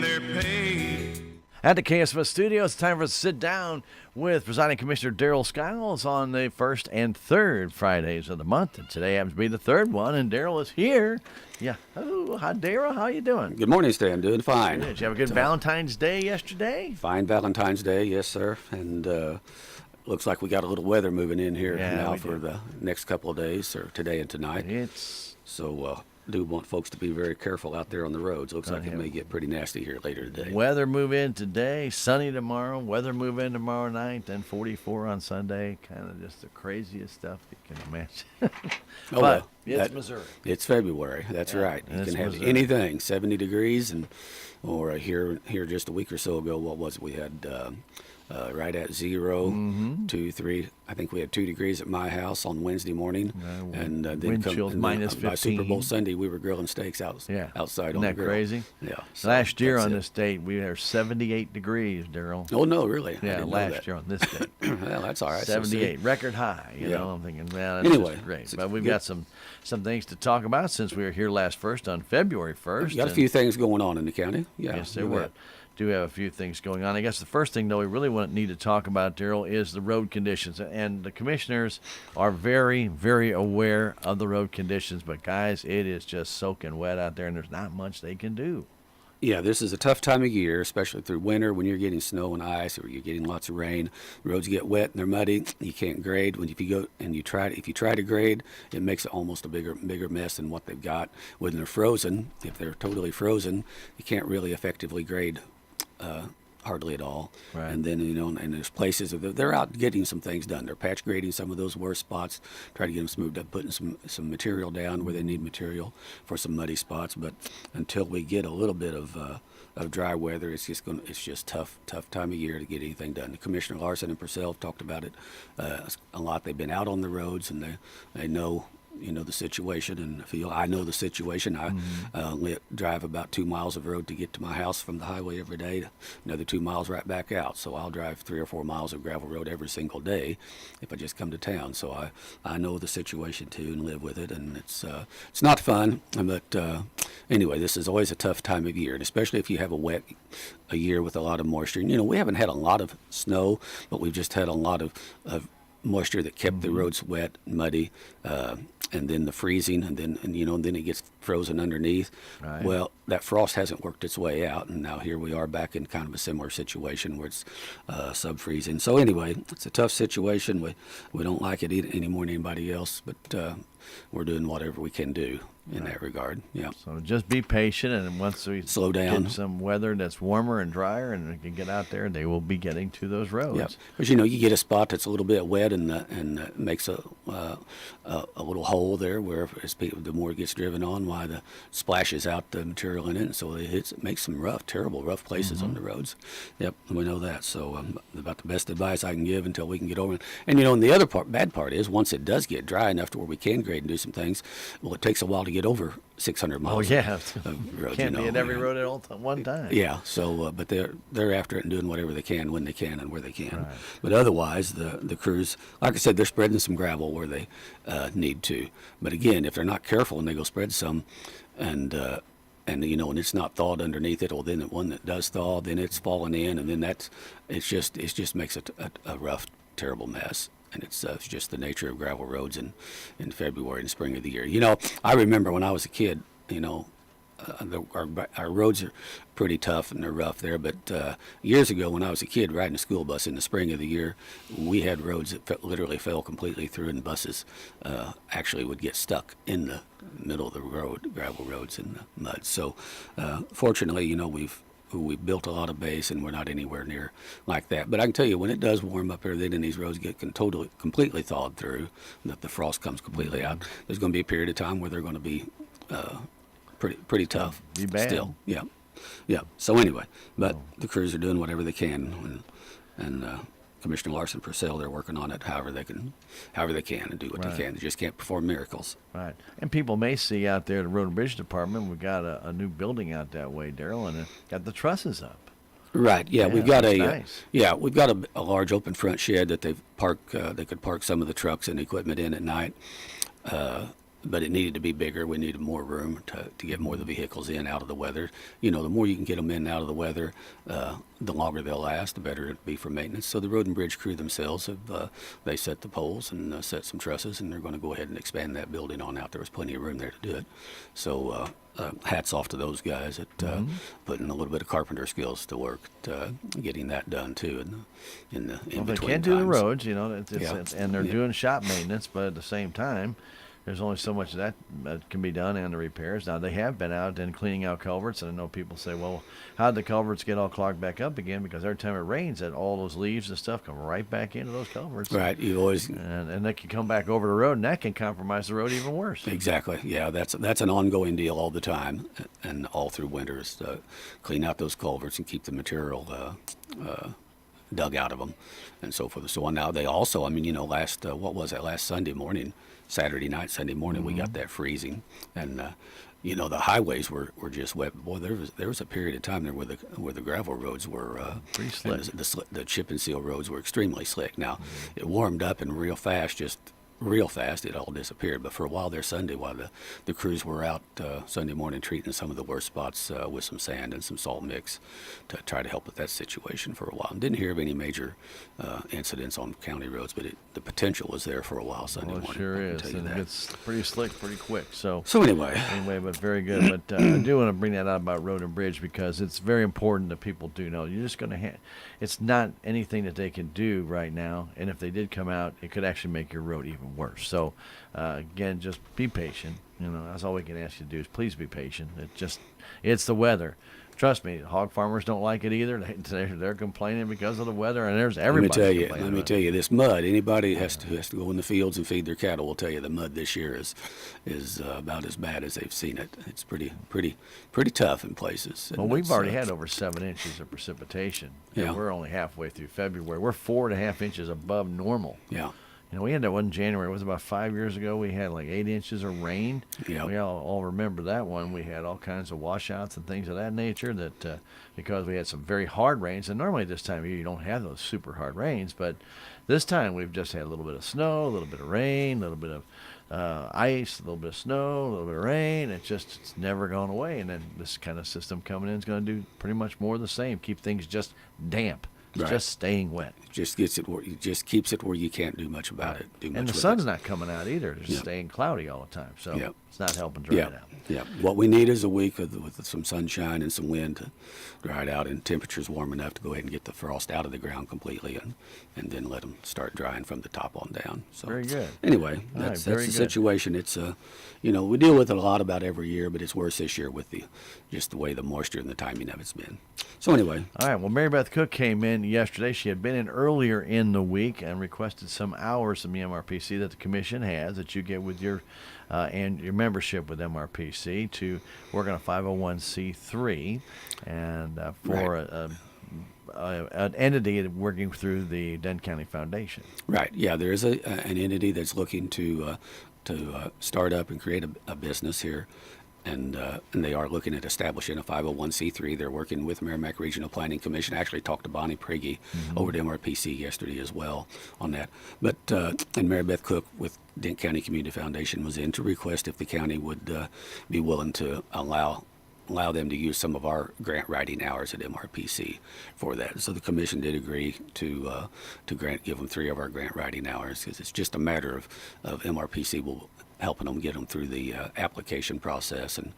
and they're paid. At the KSMO studio, it's time for us to sit down with Presiding Commissioner Darrell Skiles on the first and third Fridays of the month. And today happens to be the third one, and Darrell is here. Yeah. Oh, hi, Darrell. How you doing? Good morning, Stan. I'm doing fine. Did you have a good Valentine's Day yesterday? Fine Valentine's Day, yes, sir. And looks like we got a little weather moving in here now for the next couple of days, or today and tonight. So do want folks to be very careful out there on the roads. Looks like it may get pretty nasty here later today. Weather move in today, sunny tomorrow, weather move in tomorrow night, then 44 on Sunday. Kind of just the craziest stuff you can imagine. But it's Missouri. It's February. That's right. You can have anything, 70 degrees, or here just a week or so ago, what was it? We had right at 0, 2, 3. I think we had 2 degrees at my house on Wednesday morning, and then wind chills minus 15. By Super Bowl Sunday, we were grilling steaks outside on the grill. Isn't that crazy? Yeah. So last year on this date, we were 78 degrees, Darrell. Oh no, really? Yeah, last year on this date. Well, that's all right. 78, record high. You know, I'm thinking, man, that's anyway, just great. But we've got some things to talk about since we were here first on February 1st. You got a few things going on in the county. Yeah, yes, there were. Do have a few things going on. I guess the first thing, though, we really need to talk about, Darrell, is the road conditions. And the commissioners are very, very aware of the road conditions. But, guys, it is just soaking wet out there, and there's not much they can do. Yeah, this is a tough time of year, especially through winter when you're getting snow and ice or you're getting lots of rain. The roads get wet and they're muddy. You can't grade. If you try to grade, it makes it almost a bigger mess than what they've got. When they're frozen, if they're totally frozen, you can't really effectively grade hardly at all. Right. And then, and there's places they're out getting some things done. They're patch grading some of those worst spots, try to get them smoothed up, putting some material down where they need material for some muddy spots. But until we get a little bit of dry weather, it's just tough time of year to get anything done. Commissioner Larson and Purcell have talked about it a lot. They've been out on the roads and they know the situation and feel I know the situation. I drive about 2 miles of road to get to my house from the highway every day, another 2 miles right back out. So I'll drive 3 or 4 miles of gravel road every single day if I just come to town. So I know the situation too and live with it, and it's not fun. But anyway, this is always a tough time of year, and especially if you have a year with a lot of moisture. And, we haven't had a lot of snow, but we've just had a lot of moisture that kept the roads wet, muddy, and then the freezing, and then it gets frozen underneath. Right. Well, that frost hasn't worked its way out, and now here we are back in kind of a similar situation where it's sub-freezing. So anyway, it's a tough situation. We don't like it any more than anybody else, but we're doing whatever we can do in that regard. Yeah. So just be patient, and once we slow down, get some weather that's warmer and drier, and we can get out there, they will be getting to those roads. Yeah, because you get a spot that's a little bit wet and makes a little hole there where the more it gets driven on, why the splashes out the material in it, and so it makes some terrible rough places on the roads. Yep, we know that. So about the best advice I can give until we can get over it. And and the other bad part is once it does get dry enough to where we can grade and do some things, well, it takes a while to get over 600 miles. Oh yeah, of road, can't be at every road at one time. Yeah, so but they're after it and doing whatever they can when they can and where they can. Right. But otherwise, the crews, like I said, they're spreading some gravel where they need to. But again, if they're not careful and they go spread some, and it's not thawed underneath it, or then the one that does thaw, then it's falling in, and then it just makes it a rough, terrible mess. And it's just the nature of gravel roads in February and spring of the year. I remember when I was a kid, our roads are pretty tough and they're rough there. But years ago, when I was a kid riding a school bus in the spring of the year, we had roads that literally fell completely through, and buses actually would get stuck in the middle of the road, gravel roads in the mud. So fortunately, we've built a lot of base, and we're not anywhere near like that. But I can tell you, when it does warm up here, then and these roads get completely thawed through, that the frost comes completely out, there's going to be a period of time where they're going to be pretty tough. Be bad. Still. Yeah. So anyway, but the crews are doing whatever they can, and Commissioner Larson and Purcell, they're working on it however they can and do what they can. They just can't perform miracles. Right. And people may see out there the Road and Bridge Department, we've got a new building out that way, Darrell, and got the trusses up. Right. Yeah, we've got nice. We've got a large open front shed that they could park some of the trucks and equipment in at night. but it needed to be bigger. We needed more room to get more of the vehicles in out of the weather. You know, the more you can get them in out of the weather, the longer they'll last, the better it'll be for maintenance. So the road and bridge crew themselves have they set the poles and set some trusses, and they're going to go ahead and expand that building on out. There was plenty of room there to do it. So hats off to those guys at putting a little bit of carpenter skills to work, getting that done too. In Well, they between can't do the times. roads, you know, Yeah. and they're Yeah. doing shop maintenance, but at the same time, there's only so much that can be done and the repairs. Now, they have been out and cleaning out culverts, and I know people say, well, how'd the culverts get all clogged back up again? Because every time it rains, that all those leaves and stuff come right back into those culverts. Right, you always And they can come back over the road, and that can compromise the road even worse. exactly. Yeah, that's an ongoing deal all the time, and all through winters. Clean out those culverts and keep the material dug out of them, and so forth and so on. Now they also, I mean, you know, last Sunday morning, Saturday night, Sunday morning, we got that freezing, and you know, the highways were just wet. Boy, there was a period of time there where the gravel roads were Pretty slick. and the chip and seal roads were extremely slick. Now it warmed up and real fast, it all disappeared. But for a while there Sunday, while the crews were out Sunday morning treating some of the worst spots with some sand and some salt mix to try to help with that situation for a while. And didn't hear of any major incidents on county roads, but the potential was there for a while Sunday Well, it morning. sure I can is. tell you And it that. gets pretty slick pretty quick. So Anyway, but very good. But I do want to bring that out about road and bridge because it's very important that people do know. You're just going to it's not anything that they can do right now. And if they did come out, it could actually make your road even worse. So, again, just be patient. You know, that's all we can ask you to do is please be patient. It's the weather. Trust me, hog farmers don't like it either. They're complaining because of the weather, and there's everybody. let me tell you, this mud. Anybody who has to go in the fields and feed their cattle will tell you the mud this year is about as bad as they've seen it. It's pretty tough in places. Well, And we've it's, already had over 7 inches of precipitation. Yeah. And we're only halfway through February. We're 4.5 inches above normal. Yeah. You know, we had that one in January. It was about 5 years ago. We had like 8 inches of rain. Yep. We all remember that one. We had all kinds of washouts and things of that nature that because we had some very hard rains. And normally this time of year you don't have those super hard rains. But this time we've just had a little bit of snow, a little bit of rain, a little bit of ice, a little bit of snow, a little bit of rain. It's never gone away. And then this kind of system coming in is going to do pretty much more of the same. Keep things just damp. It's Right. just staying wet. Just keeps it where you can't do much about it. And the sun's not coming out either. It's just staying cloudy all the time. So Yep. it's not helping dry it out. Yeah. What we need is a week with some sunshine and some wind to dry it out, and temperatures warm enough to go ahead and get the frost out of the ground completely, and then let them start drying from the top on down. So Very good. Anyway, All right, that's very the good. situation. It's you know, we deal with it a lot about every year, but it's worse this year with just the way the moisture and the timing of it's been. So anyway, All right. Well, Mary Beth Cook came in yesterday. She had been in earlier in the week and requested some hours from the MRPC that the commission has that you get with your and your membership with MRPC to work on a 501c3 and for an entity working through the Denton County Foundation. right? Yeah, there is an entity that's looking to start up and create a business here. And they are looking at establishing a 501c3. They're working with Merrimack Regional Planning Commission. I actually talked to Bonnie Prigge over at MRPC yesterday as well on that. But and Mary Beth Cook with Dent County Community Foundation was in to request if the county would be willing to allow them to use some of our grant writing hours at MRPC for that. So the commission did agree to give them 3 of our grant writing hours because it's just a matter of MRPC helping them get them through the application process and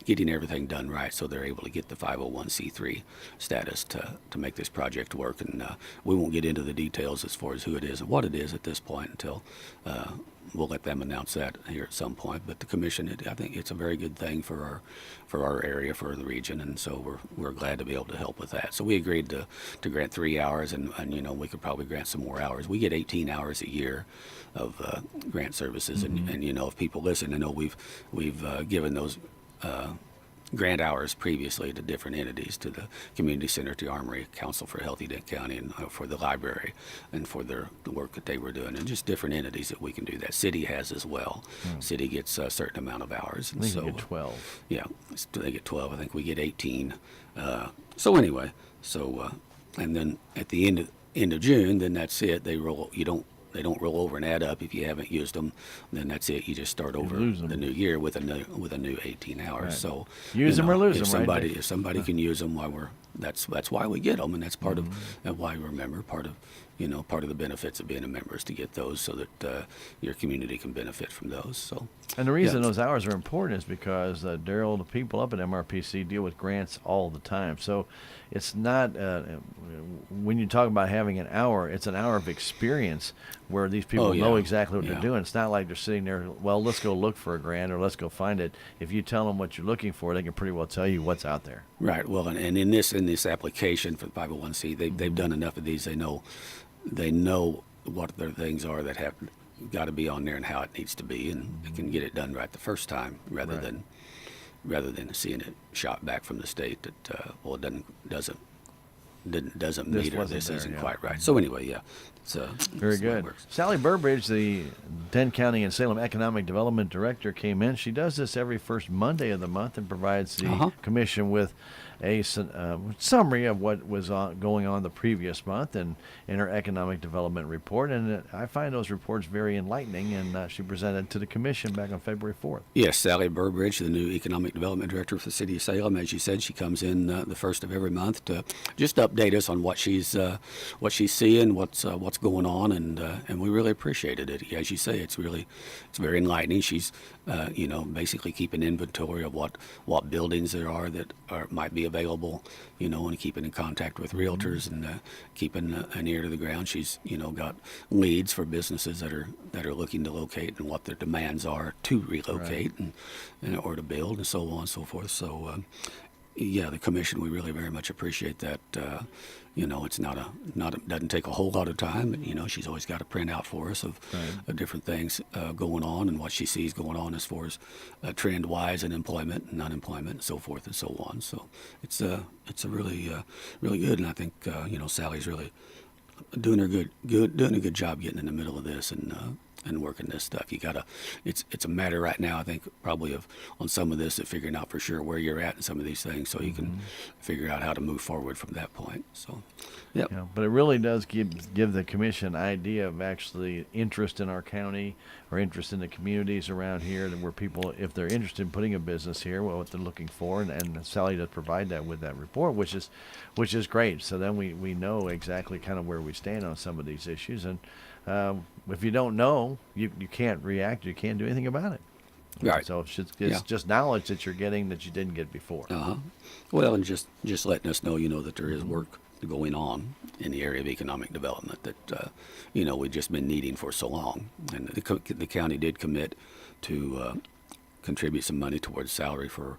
getting everything done right so they're able to get the 501c3 status to make this project work. And we won't get into the details as far as who it is and what it is at this point until we'll let them announce that here at some point. But the commission, I think it's a very good thing for our area, for the region, and so we're glad to be able to help with that. So we agreed to grant 3 hours, and you know, we could probably grant some more hours. We get 18 hours a year of grant services, and you know, if people listen, I know we've given those grant hours previously to different entities, to the community center, to Armory, Council for Healthy Dent County, and for the library, and for the work that they were doing, and just different entities that we can do that. City has as well. City gets a certain amount of hours, I and think so you get 12. yeah, they get 12. I think we get 18. So anyway, and then at the end of June, then that's it. They roll. don't roll over and add up. If you haven't used them, then that's it. You just start over lose 'em. the new year with a new 18 hours. Right. So Use 'em or lose 'em, right, somebody Nick? if somebody can use them, that's why we get them, and that's part Mm-hmm. of why we remember part of the benefits of being a member is to get those so that your community can benefit from those. So. And the reason Yeah. those hours are important is because, Darrell, the people up at MRPC deal with grants all the time. So it's not, when you talk about having an hour, it's an hour of experience where these people Oh, yeah. know exactly what Yeah. they're doing. It's not like they're sitting there, well, let's go look for a grant or let's go find it. If you tell them what you're looking for, they can pretty well tell you what's out there. Right. Well, and in this application for the 501c, they've done enough of these. They know what their things are that have got to be on there and how it needs to be, and they can get it done right the first time rather than seeing it shot back from the state that it doesn't meet or wasn't this there, isn't yeah. quite right. So anyway, yeah. Very that's the way it good. works. Sally Burbridge, the Dent County and Salem Economic Development Director, came in. She does this every first Monday of the month and provides the commission with a summary of what was going on the previous month and in her economic development report. And I find those reports very enlightening, and she presented to the commission back on February 4th. Yes, Sally Burbridge, the new Economic Development Director for the City of Salem. As you said, she comes in the first of every month to just update us on what she's seeing, what's going on, and we really appreciated it. As you say, it's very enlightening. She's basically keeping inventory of what buildings there are that might be available, and keeping in contact with realtors and keeping an ear to the ground. She's got leads for businesses that are looking to locate and what their demands are to relocate and or to build and so on and so forth. So the commission, we really very much appreciate that. It's doesn't take a whole lot of time, but she's always got a printout for us of different things going on and what she sees going on as far as trend wise in employment and unemployment and so forth and so on. So it's a really good, and I think Sally's really doing a good job getting in the middle of this and working this stuff. It's a matter right now, I think, probably on some of this of figuring out for sure where you're at in some of these things, so you can figure out how to move forward from that point. So, yeah. But it really does give the commission an idea of actually interest in our county or interest in the communities around here, where people, if they're interested in putting a business here, what they're looking for, and Sally does provide that with that report, which is great. So then we know exactly kind of where we stand on some of these issues, and if you don't know, you can't react. You can't do anything about it. Right. So it's just knowledge that you're getting that you didn't get before. Well, and just letting us know, that there is work going on in the area of economic development that we've just been needing for so long. And the county did commit to contribute some money towards salary for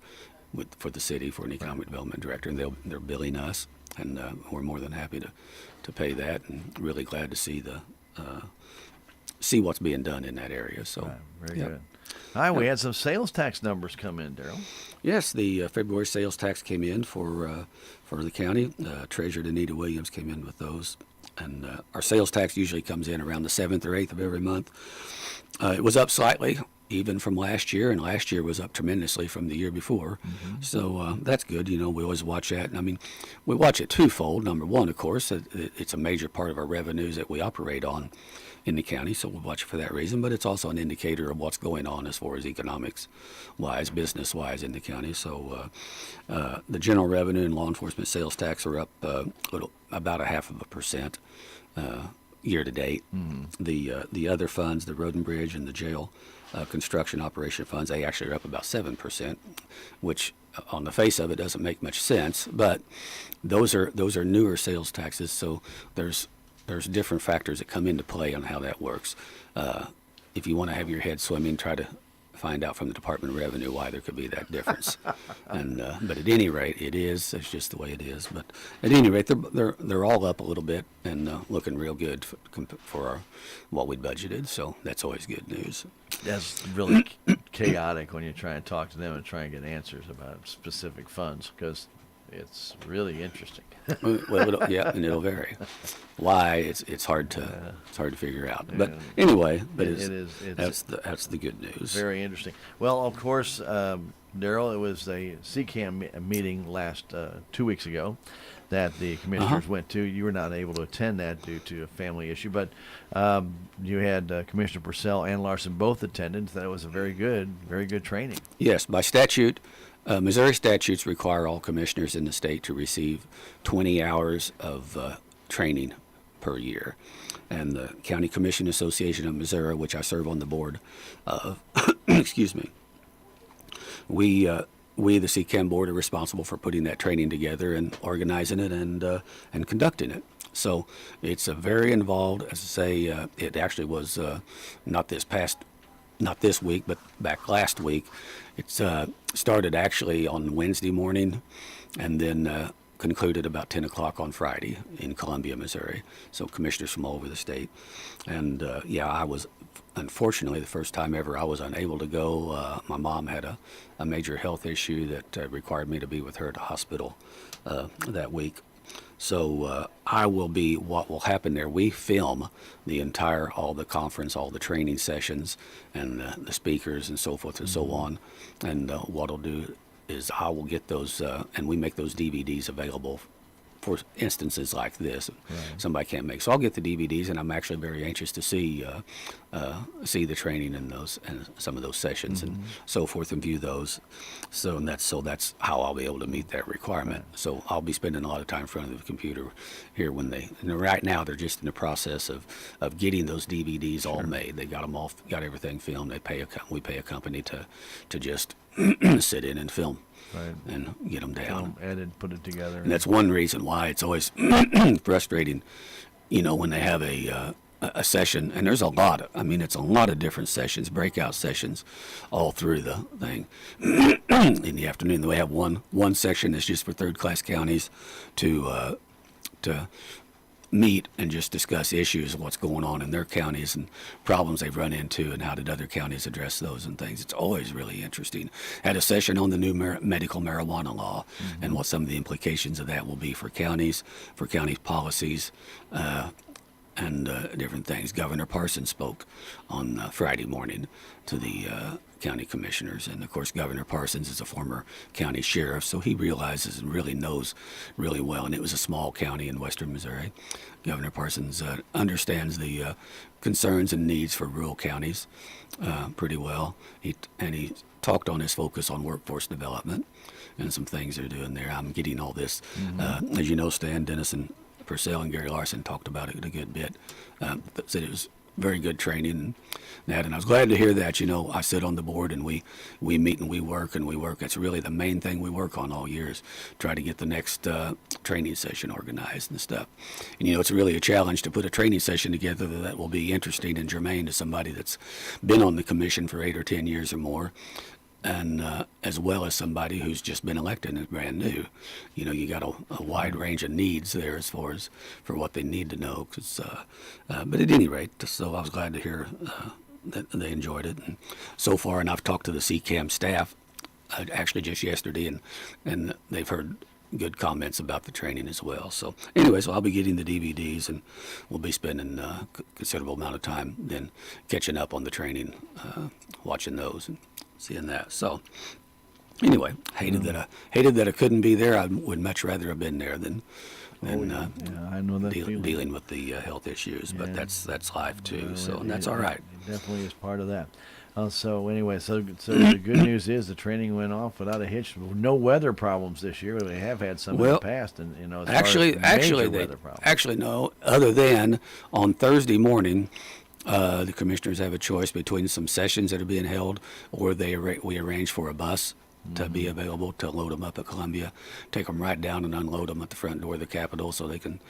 the city for an economic development director, and they're billing us, and we're more than happy to pay that, and really glad to see what's being done in that area. So very good. All right, we had some sales tax numbers come in, Darrell. Yes, the February sales tax came in for the county. Treasurer Anita Williams came in with those, and our sales tax usually comes in around the 7th or 8th of every month. It was up slightly, even from last year, and last year was up tremendously from the year before. So that's good. We always watch that. And I mean, we watch it twofold. Number one, of course, it's a major part of our revenues that we operate on in the county, so we'll watch it for that reason. But it's also an indicator of what's going on as far as economics-wise, business-wise in the county. So the general revenue and law enforcement sales tax are up about 0.5% year to date. The other funds, the road and bridge and the jail construction operation funds, they actually are up about 7%, which on the face of it doesn't make much sense. But those are newer sales taxes, so there's different factors that come into play on how that works. If you want to have your head swimming, try to find out from the Department of Revenue why there could be that difference. But at any rate, it's just the way it is. But at any rate, they're all up a little bit and looking real good for what we budgeted. So that's always good news. That's really chaotic when you try and talk to them and try and get answers about specific funds, because it's really interesting. Well, and it'll vary. Why it's hard to figure out. But anyway, that's the good news. Very interesting. Well, of course, Darrell, it was a CCAM meeting last 2 weeks ago that the commissioners went to. You were not able to attend that due to a family issue, but you had Commissioner Purcell and Larson both attended. So that was a very good training. Yes, by statute, Missouri statutes require all commissioners in the state to receive 20 hours of training per year. And the County Commission Association of Missouri, which I serve on the board of, excuse me, we, the CCAM board, are responsible for putting that training together and organizing it and conducting it. So it's a very involved, as I say, it actually was not this week, but back last week. It started actually on Wednesday morning and then concluded about 10 o'clock on Friday in Columbia, Missouri. So commissioners from all over the state. And I was, unfortunately, the first time ever I was unable to go. My mom had a major health issue that required me to be with her at the hospital that week. So I will be, what will happen there, we film all the conference, all the training sessions, and the speakers and so forth and so on. And what I'll do is I will get those, and we make those DVDs available for instances like this. Right. Somebody can't make. So I'll get the DVDs, and I'm actually very anxious to see the training in those and some of those sessions and so forth, and view those. So that's how I'll be able to meet that requirement. Right. So I'll be spending a lot of time in front of the computer here right now they're just in the process of getting those DVDs all made. They got them all, got everything filmed. We pay a company to just sit in and film. Right. And get them down. Edit, put it together. And that's one reason why it's always frustrating, when they have a session, and there's a lot. It's a lot of different sessions, breakout sessions, all through the thing. In the afternoon, they have one section that's just for third-class counties to meet and just discuss issues of what's going on in their counties and problems they've run into and how did other counties address those and things. It's always really interesting. Had a session on the new medical marijuana law and what some of the implications of that will be for county policies and different things. Governor Parsons spoke on Friday morning to the county commissioners, and of course Governor Parsons is a former county sheriff, so he realizes and really knows really well, and it was a small county in western Missouri. Governor Parsons understands the concerns and needs for rural counties pretty well. He talked on his focus on workforce development and some things they're doing there. I'm getting all this. As you know, Stan, Dennis, and Purcell and Gary Larson talked about it a good bit. Said it was very good training and that, and I was glad to hear that. I sit on the board and we meet and we work. That's really the main thing we work on all year is try to get the next training session organized and stuff. And it's really a challenge to put a training session together that will be interesting and germane to somebody that's been on the commission for 8 or 10 years or more. And as well as somebody who's just been elected and is brand new. You got a wide range of needs there as far as for what they need to know. But at any rate, so I was glad to hear that they enjoyed it. And so far, and I've talked to the CCAM staff actually just yesterday, and they've heard good comments about the training as well. So anyway, I'll be getting the DVDs, and we'll be spending a considerable amount of time then catching up on the training, watching those and seeing that. So anyway, hated that I couldn't be there. I would much rather have been there than I know that dealing with the health issues. But that's life too. And that's all right. It definitely is part of that. So anyway, so the good news is the training went off without a hitch. No weather problems this year. We have had some in the past, and as actually no. Other than on Thursday morning, the commissioners have a choice between some sessions that are being held, or we arrange for a bus to be available to load them up at Columbia, take them right down and unload them at the front door of the Capitol so they can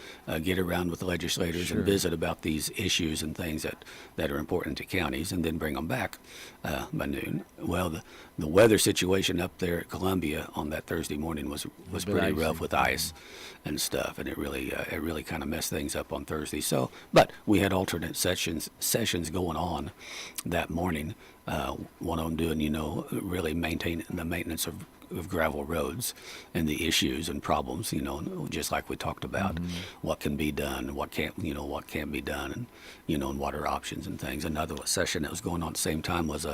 get around with the legislators and visit about these issues and things that are important to counties, and then bring them back by noon. Well, the weather situation up there at Columbia on that Thursday morning was pretty rough with ice and stuff, and it really kind of messed things up on Thursday. So, but we had alternate sessions going on that morning. One of them doing, really maintaining the maintenance of of gravel roads and the issues and problems, just like we talked about, what can be done, what can't be done, and what are options and things. Another session that was going on at the same time was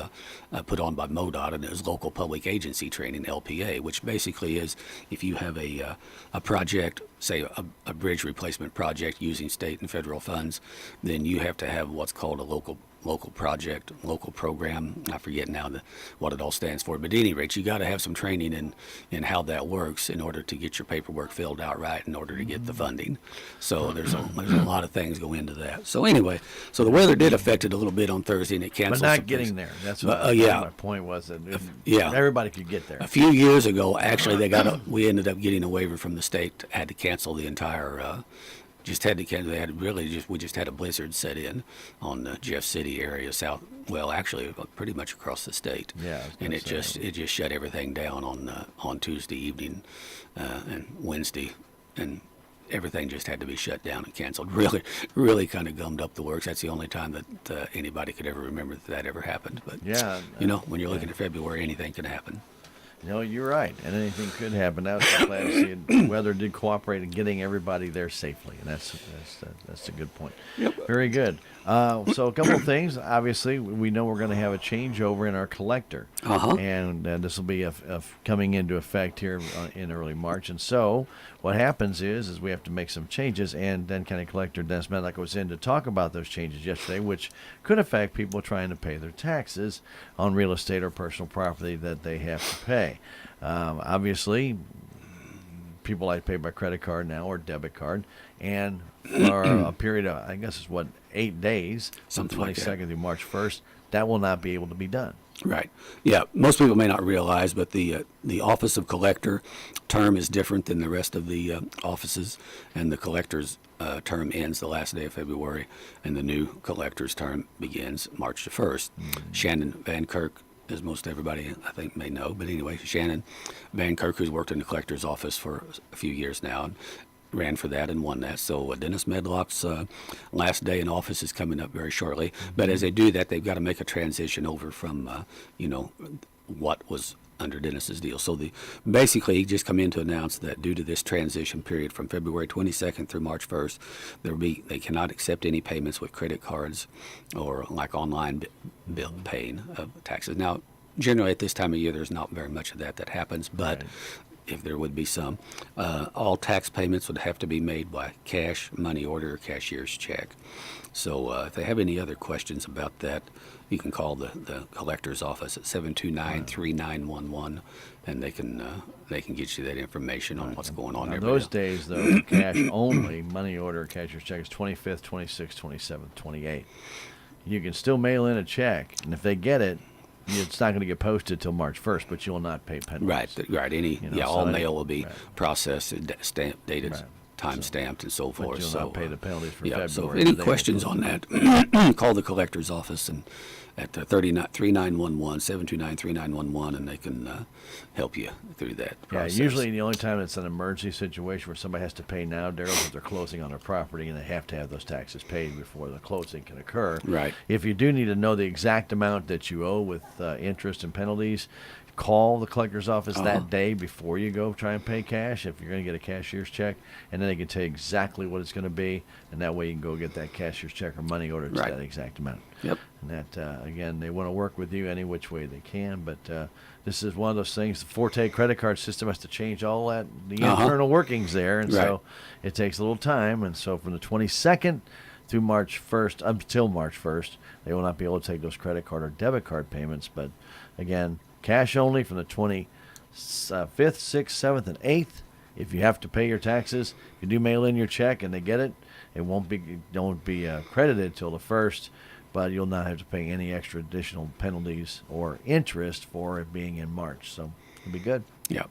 put on by MoDOT, and it was local public agency training, LPA, which basically is if you have a project, say a bridge replacement project using state and federal funds, then you have to have what's called a local project, local program. I forget now what it all stands for, but at any rate, you got to have some training in how that works in order to get your paperwork filled out right, in order to get the funding. So there's a lot of things go into that. So anyway, so the weather did affect it a little bit on Thursday, and it canceled. But not some getting things. there. That's what my point was. That everybody could get there. A few years ago, actually, we ended up getting a waiver from the state, had to cancel the entire. We just had a blizzard set in on the Jeff City area, actually pretty much across the state. Yeah, and it just shut everything down on Tuesday evening and Wednesday, and everything just had to be shut down and canceled. Really, really kind of gummed up the works. That's the only time that anybody could ever remember that ever happened. But when you're looking at February, anything can happen. No, you're right, and anything could happen. I was glad to see the weather did cooperate in getting everybody there safely, and that's a good point. Yep. Very good. So a couple of things. Obviously, we know we're going to have a changeover in our collector, and this will be coming into effect here in early March. And so what happens is we have to make some changes, and then County Collector Dennis Medlock was in to talk about those changes yesterday, which could affect people trying to pay their taxes on real estate or personal property that they have to pay. Obviously, people like to pay by credit card now or debit card, and for a period of, I guess it's 8 days, from Something like 22nd through March 1st, that will not be able to be done. Right. Yeah. Most people may not realize, but the Office of Collector term is different than the rest of the offices, and the collector's term ends the last day of February, and the new collector's term begins March the 1st. Shannon Van Kirk, as most everybody I think may know, but anyway, Shannon Van Kirk, who's worked in the collector's office for a few years now, ran for that and won that. So Dennis Medlock's last day in office is coming up very shortly. But as they do that, they've got to make a transition over from, what was under Dennis's deal. So basically, he just come in to announce that due to this transition period from February 22nd through March 1st, they cannot accept any payments with credit cards or like online bill paying of taxes. Now, generally at this time of year, there's not very much of that happens, but if there would be some, all tax payments would have to be made by cash, money order, or cashier's check. So if they have any other questions about that, you can call the collector's office at 729-3911, and they can get you that information on what's going on there. there. Those days, though, cash only, money order, cashier's check is 25th, 26th, 27th, 28th. You can still mail in a check, and if they get it, it's not going to get posted till March 1st, but you will not pay penalties. Right. All mail will be processed, dated, time stamped, and so forth. But you'll not pay the penalties for February. So if any questions on that, call the collector's office and at 729-3911, and they can help you through that process. Yeah, usually the only time it's an emergency situation where somebody has to pay now, Darrell, is if they're closing on their property and they have to have those taxes paid before the closing can occur. Right. If you do need to know the exact amount that you owe with interest and penalties, call the collector's office that day before you go try and pay cash if you're going to get a cashier's check, and then they can tell you exactly what it's going to be, and that way you can go get that cashier's check or money order to that exact amount. Yep. And that, again, they want to work with you any which way they can, but this is one of those things. The Forte credit card system has to change all that, the internal workings there, and so it takes a little time, and so from the 22nd through March 1st, until March 1st, they will not be able to take those credit card or debit card payments, but again, cash only from the 25th, 6th, 7th, and 8th. If you have to pay your taxes, if you do mail in your check and they get it, it won't be credited till the 1st, but you'll not have to pay any extra additional penalties or interest for it being in March. So it'll be good. Yep.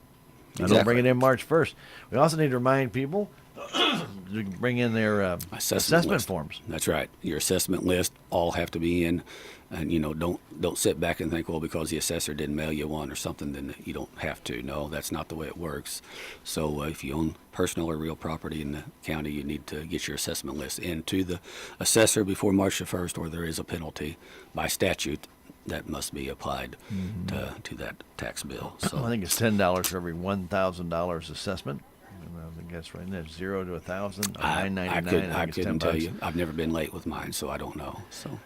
Exactly. Don't bring it in March 1st. We also need to remind people to bring in their assessment forms. That's right. Your assessment list all have to be in, and don't sit back and think, well, because the assessor didn't mail you one or something, then you don't have to. No, that's not the way it works. So if you own personal or real property in the county, you need to get your assessment list into the assessor before March the 1st, or there is a penalty by statute that must be applied to that tax bill. So I think it's $10 for every $1,000 assessment. I guess right now, 0 to 1,000, $9.99. I couldn't tell you. I've never been late with mine, so I don't know. So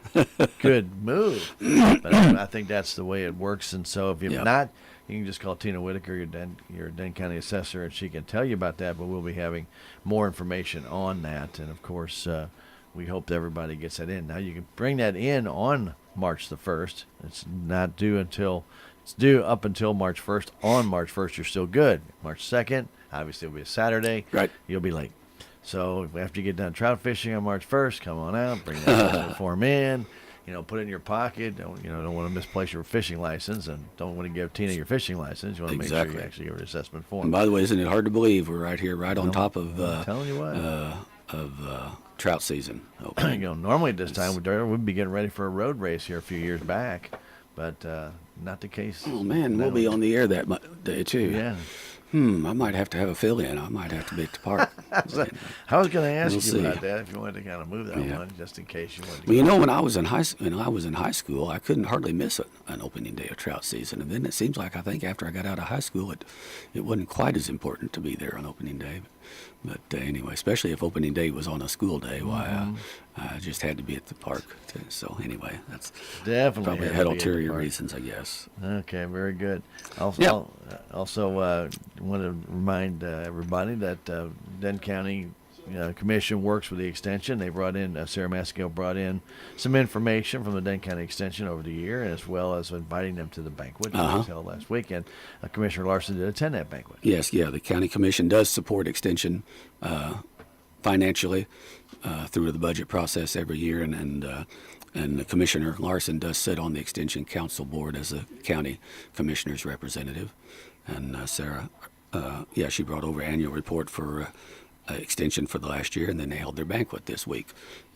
Good move. But I think that's the way it works. And so if you're not, you can just call Tina Whitaker, your Denton County assessor, and she can tell you about that. But we'll be having more information on that. And of course, we hope that everybody gets that in. Now you can bring that in on March the 1st. It's not due until it's due up until March 1st. On March 1st, you're still good. March 2nd, obviously, it'll be a Saturday. Right. You'll be late. So after you get done trout fishing on March 1st, come on out, bring that assessment form in. Put it in your pocket. Don't want to misplace your fishing license, and don't want to give Tina your fishing license. You want to make sure you actually give her an assessment form. And by the way, isn't it hard to believe we're right here, right on top of I'm telling you what. Trout season? Normally at this time we'd be getting ready for a road race here a few years back, but not the case. Oh man, we'll be on the air that day too. Yeah. I might have to have a fill-in. I might have to be at the park. I was going to ask We'll you about see. that if you wanted to kind of move that one, just in case you wanted to. Well, when I was in high school, I couldn't hardly miss an opening day of trout season. And then it seems like I think after I got out of high school, it wasn't quite as important to be there on opening day. But anyway, especially if opening day was on a school day, why I just had to be at the park. So anyway, that's Definitely probably had ulterior reasons, I guess. Okay, very good. Also, want to remind everybody that Denton County Commission works with the Extension. They brought in, Sarah Masco brought in some information from the Denton County Extension over the year, as well as inviting them to the banquet that was held last weekend. Commissioner Larson did attend that banquet. Yes, the County Commission does support Extension financially through the budget process every year, and Commissioner Larson does sit on the Extension Council Board as a county commissioner's representative. And Sarah, she brought over annual report for Extension for the last year, and then they held their banquet this week.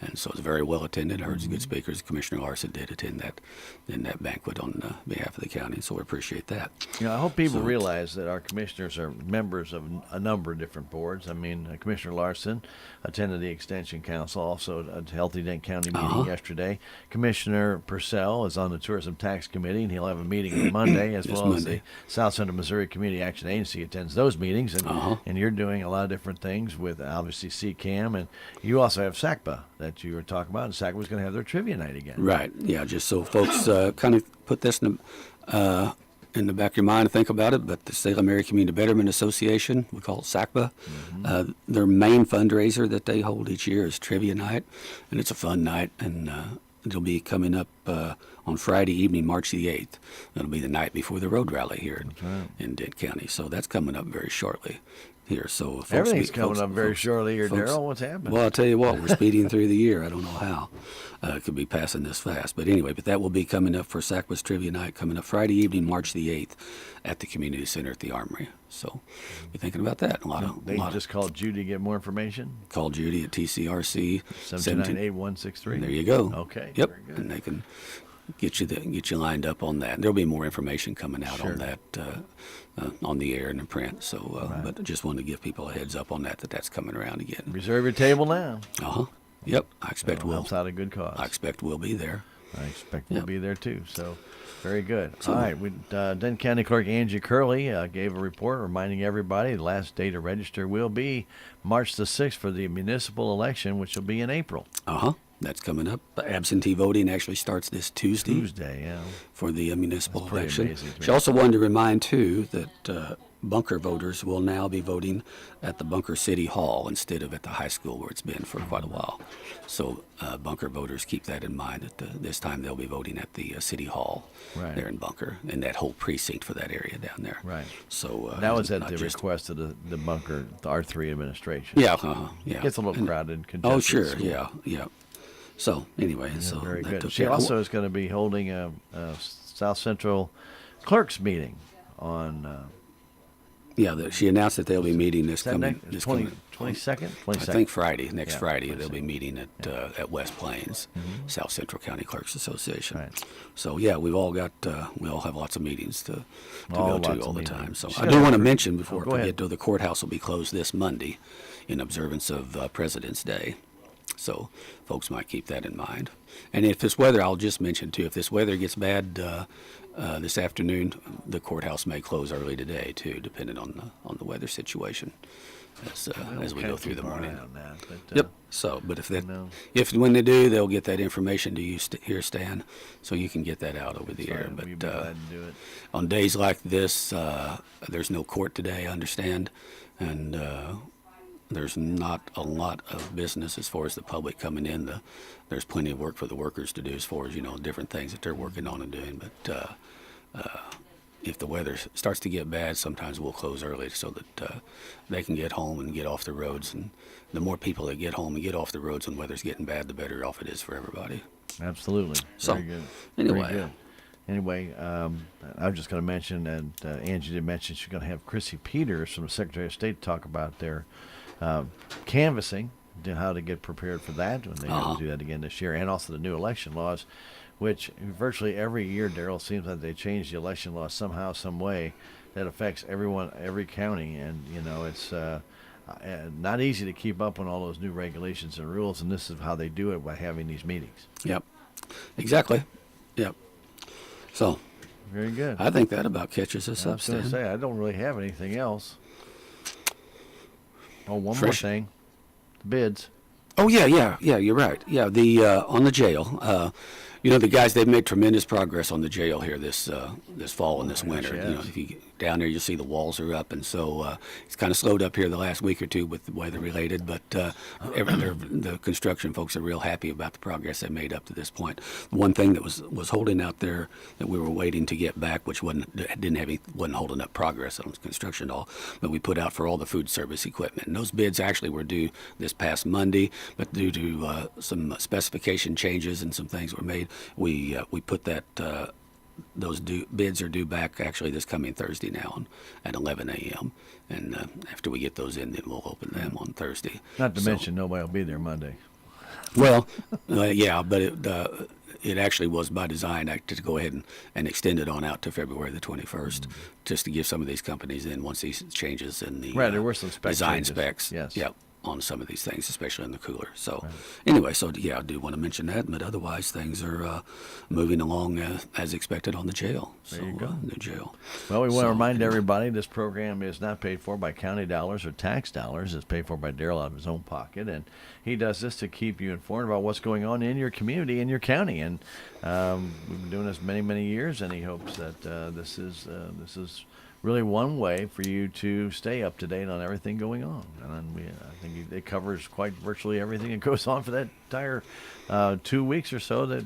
And so it was very well attended. I heard some good speakers. Commissioner Larson did attend that banquet on behalf of the county, so we appreciate that. I hope people realize that our commissioners are members of a number of different boards. I mean, Commissioner Larson attended the Extension Council, also a Healthy Denton County meeting yesterday. Commissioner Purcell is on the Tourism Tax Committee, and he'll have a meeting on Monday, as well as the South Central Missouri Community Action Agency attends those meetings. And you're doing a lot of different things with, obviously, CCAM, and you also have SACPA that you were talking about, and SACPA was going to have their trivia night again. Right, just so folks kind of put this in the back of your mind and think about it, but the Salem Area Community Betterment Association, we call it SACPA, their main fundraiser that they hold each year is trivia night, and it's a fun night, and it'll be coming up on Friday evening, March the 8th. It'll be the night before the road rally here in Denton County, so that's coming up very shortly here. So folks, everything's coming up very shortly here, Darrell. What's happening? Well, I'll tell you what, we're speeding through the year. I don't know how. It could be passing this fast. But anyway, that will be coming up for SACPA's Trivia Night, coming up Friday evening, March the 8th, at the Community Center at the Armory. So be thinking about that. They just called Judy to get more information? Call Judy at TCRC 729-8163. There you go. Okay. Yep. Very good. And they can get you lined up on that. There'll be more information coming out on that on the air and in print. So, but I just wanted to give people a heads up on that's coming around again. Reserve your table now. Yep. I expect we'll helps out a good cause. I expect we'll be there. I expect we'll be there too. So, very good. All right. Denton County Clerk Angie Curley gave a report reminding everybody the last day to register will be March the 6th for the municipal election, which will be in April. That's coming up. Absentee voting actually starts this Tuesday, for the municipal election. She also wanted to remind, too, that bunker voters will now be voting at the Bunker City Hall instead of at the high school where it's been for quite a while. So bunker voters, keep that in mind, that this time they'll be voting at the City Hall there in Bunker, and that whole precinct for that area down there. Right. So that was at the request of the Bunker, the R3 administration. Yeah. It gets a little crowded and congested. Oh, sure. Yeah. So anyway, very good. She also is going to be holding a South Central Clerks meeting on. She announced that they'll be meeting this coming 22nd. I think next Friday they'll be meeting at West Plains, South Central County Clerks Association. Right. So we all have lots of meetings to go to all the time. So I Sure. do want to mention before I forget, ahead. though, the courthouse will be closed this Monday in observance of President's Day. So folks might keep that in mind. And if this weather, I'll just mention too, if this weather gets bad this afternoon, the courthouse may close early today too, depending on the weather situation as we go through the morning. On that, but, Yep. So, but No. if when they do, they'll get that information to you here, Stan, so you can get that out over the air. We'd be But glad to do it. on days like this, there's no court today, I understand, and there's not a lot of business as far as the public coming in. There's plenty of work for the workers to do as far as, different things that they're working on and doing. But if the weather starts to get bad, sometimes we'll close early so that they can get home and get off the roads. And the more people that get home and get off the roads when weather's getting bad, the better off it is for everybody. Absolutely. So, Very good. anyway. Very good. Anyway, I was just going to mention, and Angie did mention she's going to have Chrissy Peters from the Secretary of State talk about their canvassing, how to get prepared for that when they have to do that again this year, and also the new election laws, which virtually every year, Darrell, seems like they change the election laws somehow, some way that affects everyone, every county, and it's not easy to keep up on all those new regulations and rules, and this is how they do it by having these meetings. Yep, exactly. Yep. So, very good. I think that about catches us I up, was going to Stan. say, I don't really have anything else. Oh, one more Fresh- thing. The bids. Oh yeah, you're right. Yeah, the on the jail. The guys, they've made tremendous progress on the jail here this fall and this winter. yes. If you get down there, you'll see the walls are up, and so it's kind of slowed up here the last week or two with the weather related. But the construction folks are real happy about the progress they made up to this point. One thing that was holding out there that we were waiting to get back, which wasn't holding up progress on construction at all, but we put out for all the food service equipment. And those bids actually were due this past Monday, but due to some specification changes and some things were made, we put that. Those bids are due back actually this coming Thursday now at 11 a.m. And after we get those in, then we'll open them on Thursday. Not to mention nobody will be there Monday. Well, yeah, but it actually was by design to go ahead and extend it on out to February the 21st, just to give some of these companies in once these changes in the Right, there were some spec design changes. specs. Yes. Yep. On some of these things, especially in the cooler. So, anyway, yeah, I do want to mention that, but otherwise things are moving along as expected on the jail. There you go. The jail. Well, we want to remind anyway. everybody this program is not paid for by county dollars or tax dollars. It's paid for by Darrell out of his own pocket, and he does this to keep you informed about what's going on in your community, in your county. And we've been doing this many, many years, and he hopes that this is really one way for you to stay up to date on everything going on. And I think it covers quite virtually everything that goes on for that entire 2 weeks or so that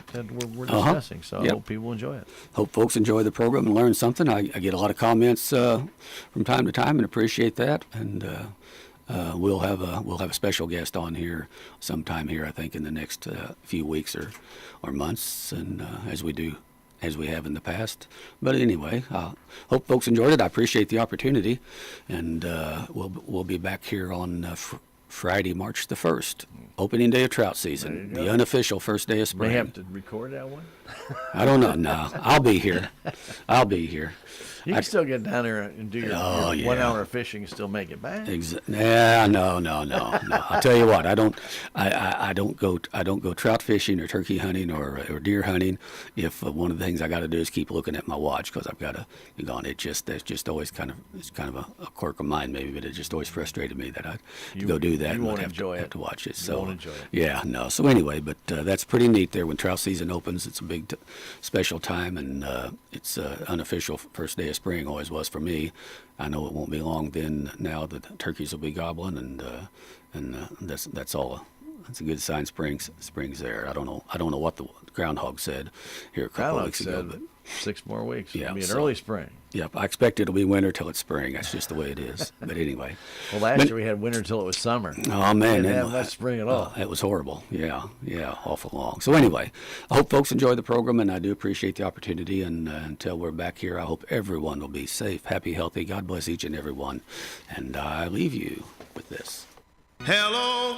we're discussing. So I hope people enjoy it. Hope folks enjoy the program and learn something. I get a lot of comments from time to time and appreciate that. And we'll have a special guest on here sometime here, I think, in the next few weeks or months, and as we have in the past. But anyway, hope folks enjoyed it. I appreciate the opportunity, and we'll be back here on Friday, March the 1st, opening day of trout season, the unofficial first day of spring. May have to record that one. I don't know. No, I'll be here. You can still get down there and do your 1 hour of fishing and still make it back. No. I'll tell you what. I don't go trout fishing or turkey hunting or deer hunting if one of the things I got to do is keep looking at my watch because I've got to be gone. That's just always kind of a quirk of mine maybe, but it just always frustrated me that I'd go do that and have to watch it. You won't enjoy it. Yeah, no. So anyway, but that's pretty neat there when trout season opens. It's a big special time, and it's unofficial first day of spring, always was for me. I know it won't be long then. Now the turkeys will be gobbling, and that's all. That's a good sign. Spring's there. I don't know what the groundhog said here a couple of weeks ago, but 6 more weeks. Yeah, It'll be an so- early spring. Yep, I expect it'll be winter till it's spring. That's just the way it is. But anyway. Well, last year we had winter till it was summer. Oh man, Didn't have much spring at all. It was horrible. Yeah, awful long. So anyway, I hope folks enjoy the program, and I do appreciate the opportunity. And until we're back here, I hope everyone will be safe, happy, healthy. God bless each and every one. And I leave you with this. Hello,